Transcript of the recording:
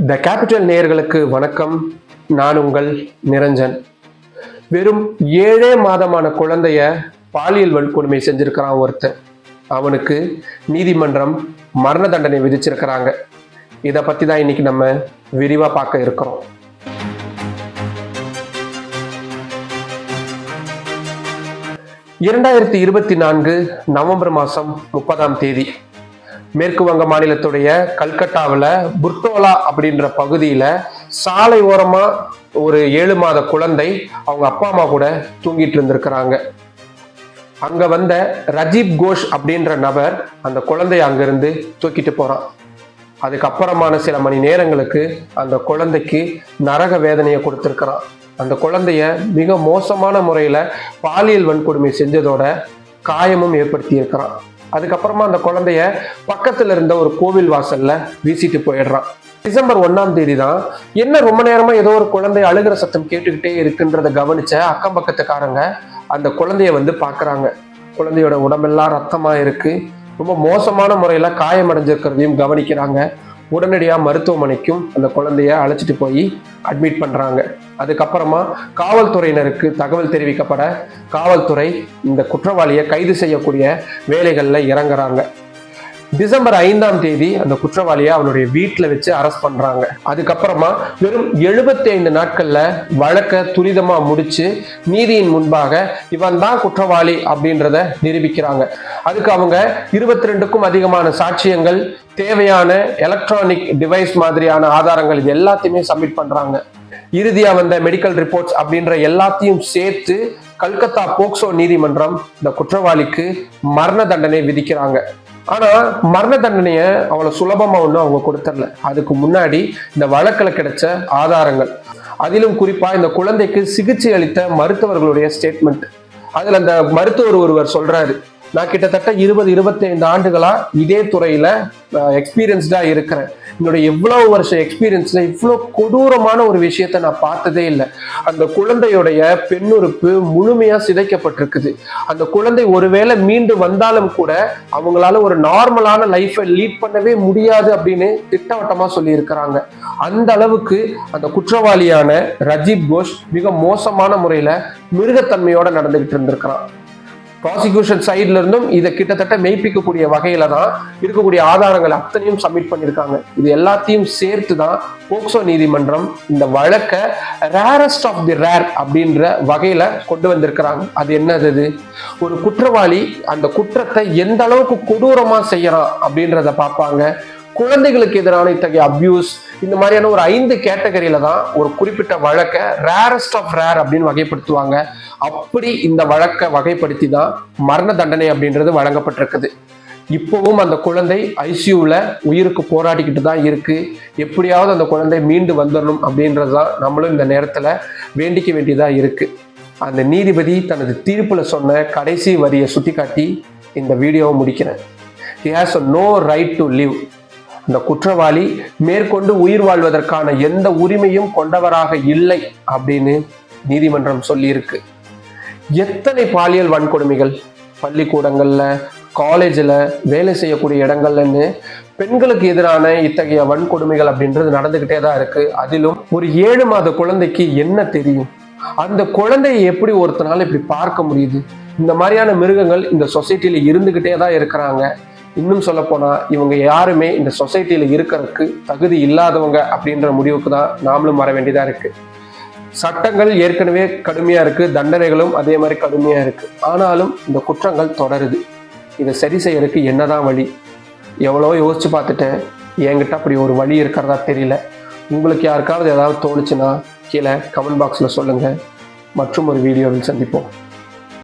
The capital நேயர்களுக்கு வணக்கம். நான் உங்கள் நிரஞ்சன். வெறும் 7 மாதமான குழந்தைய பாலியல் வன்கொடுமை செஞ்சிருக்கிறான் ஒருத்தன். அவனுக்கு நீதிமன்றம் மரண தண்டனை விதிச்சிருக்கிறாங்க. இதை பற்றி தான் இன்னைக்கு நம்ம விரிவாக பார்க்க இருக்கிறோம். நவம்பர் மாதம் 30 மேற்கு வங்க மாநிலத்துடைய கல்கட்டாவில் புர்டோலா அப்படின்ற பகுதியில் சாலை ஓரமாக ஒரு 7 மாத குழந்தை அவங்க அப்பா அம்மா கூட தூங்கிட்டு இருந்திருக்கிறாங்க. அங்கே வந்த ரஜீப் கோஷ் அப்படின்ற நபர் அந்த குழந்தைய அங்கிருந்து தூக்கிட்டு போகிறான். அதுக்கப்புறமான சில மணி நேரங்களுக்கு அந்த குழந்தைக்கு நரக வேதனையை கொடுத்துருக்கிறான். அந்த குழந்தைய மிக மோசமான முறையில் பாலியல் வன்கொடுமை செஞ்சதோட காயமும் ஏற்படுத்தி இருக்கிறான். அதுக்கப்புறமா அந்த குழந்தைய பக்கத்துல இருந்த ஒரு கோவில் வாசல்ல வீசிட்டு போயிடுறான். டிசம்பர் 1 தான் என்ன ரொம்ப நேரமா ஏதோ ஒரு குழந்தை அழுகிற சத்தம் கேட்டுக்கிட்டே இருக்குன்றத கவனிச்ச அக்கம் பக்கத்துக்காரங்க அந்த குழந்தைய பாக்குறாங்க. குழந்தையோட உடம்பெல்லாம் ரத்தமா இருக்கு, ரொம்ப மோசமான முறையில காயமடைஞ்சிருக்கிறதையும் கவனிக்கிறாங்க. உடனடியாக மருத்துவமனைக்கும் அந்த குழந்தைய அழைச்சிட்டு போய் அட்மிட் பண்ணுறாங்க. அதுக்கப்புறமா காவல்துறையினருக்கு தகவல் தெரிவிக்கப்பட காவல்துறை இந்த குற்றவாளியை கைது செய்யக்கூடிய வேலைகளில் இறங்குறாங்க. டிசம்பர் 5 அந்த குற்றவாளியை அவனுடைய வீட்டில் வச்சு அரெஸ்ட் பண்றாங்க. அதுக்கப்புறமா வெறும் 75 நாட்கள்ல வழக்கை துரிதமா முடிச்சு நீதியின் முன்பாக இவன் தான் குற்றவாளி அப்படின்றத நிரூபிக்கிறாங்க. அதுக்கு அவங்க 22க்கும் அதிகமான சாட்சியங்கள், தேவையான எலக்ட்ரானிக் டிவைஸ் மாதிரியான ஆதாரங்கள் இது எல்லாத்தையுமே சப்மிட் பண்றாங்க. இறுதியா வந்த மெடிக்கல் ரிப்போர்ட்ஸ் அப்படின்ற எல்லாத்தையும் சேர்த்து கல்கத்தா போக்சோ நீதிமன்றம் இந்த குற்றவாளிக்கு மரண தண்டனை விதிக்கிறாங்க. ஆனா மரண தண்டனைய அவ்வளவு சுலபமா ஒன்றும் அவங்க கொடுத்துடல. அதுக்கு முன்னாடி இந்த வழக்கில் கிடைச்ச ஆதாரங்கள், அதிலும் குறிப்பா இந்த குழந்தைக்கு சிகிச்சை அளித்த மருத்துவர்களுடைய ஸ்டேட்மெண்ட். அதுல அந்த மருத்துவர் ஒருவர் சொல்றாரு, நான் கிட்டத்தட்ட 20-25 ஆண்டுகளா இதே துறையில எக்ஸ்பீரியன்ஸ்டா இருக்கிறேன். என்னுடைய எவ்வளவு வருஷம் எக்ஸ்பீரியன்ஸ்ல இவ்வளவு கொடூரமான ஒரு விஷயத்த நான் பார்த்ததே இல்லை. அந்த குழந்தையுடைய பெண்ணுறுப்பு முழுமையா சிதைக்கப்பட்டிருக்குது. அந்த குழந்தை ஒருவேளை மீண்டு வந்தாலும் கூட அவங்களால ஒரு நார்மலான லைஃபை லீட் பண்ணவே முடியாது அப்படின்னு திட்டவட்டமா சொல்லி இருக்கிறாங்க. அந்த அளவுக்கு அந்த குற்றவாளியான ரஜீப் கோஷ் மிக மோசமான முறையில மிருகத்தன்மையோட நடந்துகிட்டு இருந்திருக்கிறான். ப்ராசிக்யூஷன் சைட்ல இருந்தும் இதை கிட்டத்தட்ட மெய்ப்பிக்கக்கூடிய வகையில தான் இருக்கக்கூடிய ஆதாரங்கள் அத்தனையும் சப்மிட் பண்ணியிருக்காங்க. இது எல்லாத்தையும் சேர்த்து தான் போக்சோ நீதிமன்றம் இந்த வழக்கை ரேரஸ்ட் ஆஃப் தி ரேர் அப்படின்ற வகையில கொண்டு வந்திருக்கிறாங்க. அது என்னது, ஒரு குற்றவாளி அந்த குற்றத்தை எந்த அளவுக்கு கொடூரமா செய்யறான் அப்படின்றத பார்ப்பாங்க. குழந்தைகளுக்கு எதிரான இத்தகைய அபியூஸ், இந்த மாதிரியான ஒரு 5 கேட்டகரியில தான் ஒரு குறிப்பிட்ட வழக்கை ரேரஸ்ட் ஆஃப் ரேர் அப்படின்னு வகைப்படுத்துவாங்க. அப்படி இந்த வழக்கை வகைப்படுத்தி தான் மரண தண்டனை அப்படின்றது வழங்கப்பட்டிருக்குது. இப்பவும் அந்த குழந்தை ஐசியூல உயிருக்கு போராடிக்கிட்டு தான் இருக்கு. எப்படியாவது அந்த குழந்தை மீண்டு வந்துடணும் அப்படின்றதுதான் நம்மளும் இந்த நேரத்துல வேண்டிக்க வேண்டியதா இருக்கு. அந்த நீதிபதி தனது தீர்ப்புல சொன்ன கடைசி வரியை சுட்டி காட்டி இந்த வீடியோவை முடிக்கிறேன். He has no right to live. அந்த குற்றவாளி மேற்கொண்டு உயிர் வாழ்வதற்கான எந்த உரிமையும் கொண்டவராக இல்லை அப்படின்னு நீதிமன்றம் சொல்லியிருக்கு. எத்தனை பாலியல் வன்கொடுமைகள் பள்ளிக்கூடங்கள்ல, காலேஜில், வேலை செய்யக்கூடிய இடங்கள்லன்னு பெண்களுக்கு எதிரான இத்தகைய வன்கொடுமைகள் அப்படின்றது நடந்துகிட்டே தான் இருக்கு. அதிலும் ஒரு 7 மாத குழந்தைக்கு என்ன தெரியும்? அந்த குழந்தையை எப்படி ஒருத்தனால இப்படி பார்க்க முடியுது? இந்த மாதிரியான மிருகங்கள் இந்த சொசைட்டில இருந்துகிட்டே தான் இருக்கிறாங்க. இன்னும் சொல்ல போனா இவங்க யாருமே இந்த சொசைட்டில இருக்கிறதுக்கு தகுதி இல்லாதவங்க அப்படின்ற முடிவுக்கு தான் நாமளும் வர வேண்டியதா இருக்கு. சட்டங்கள் ஏற்கனவே கடுமையா இருக்கு, தண்டனைகளும் அதே மாதிரி கடுமையா இருக்கு. ஆனாலும் இந்த குற்றங்கள் தொடருது. இதை சரி செய்யறதுக்கு என்னதான் வழி? எவ்வளோ யோசிச்சு பார்த்துட்டேன், என்கிட்ட அப்படி ஒரு வழி இருக்கிறதா தெரியல. உங்களுக்கு யாருக்காவது ஏதாவது தோணுச்சுன்னா கீழே கமெண்ட் பாக்ஸ்ல சொல்லுங்க. மற்றும் ஒரு வீடியோவில் சந்திப்போம்.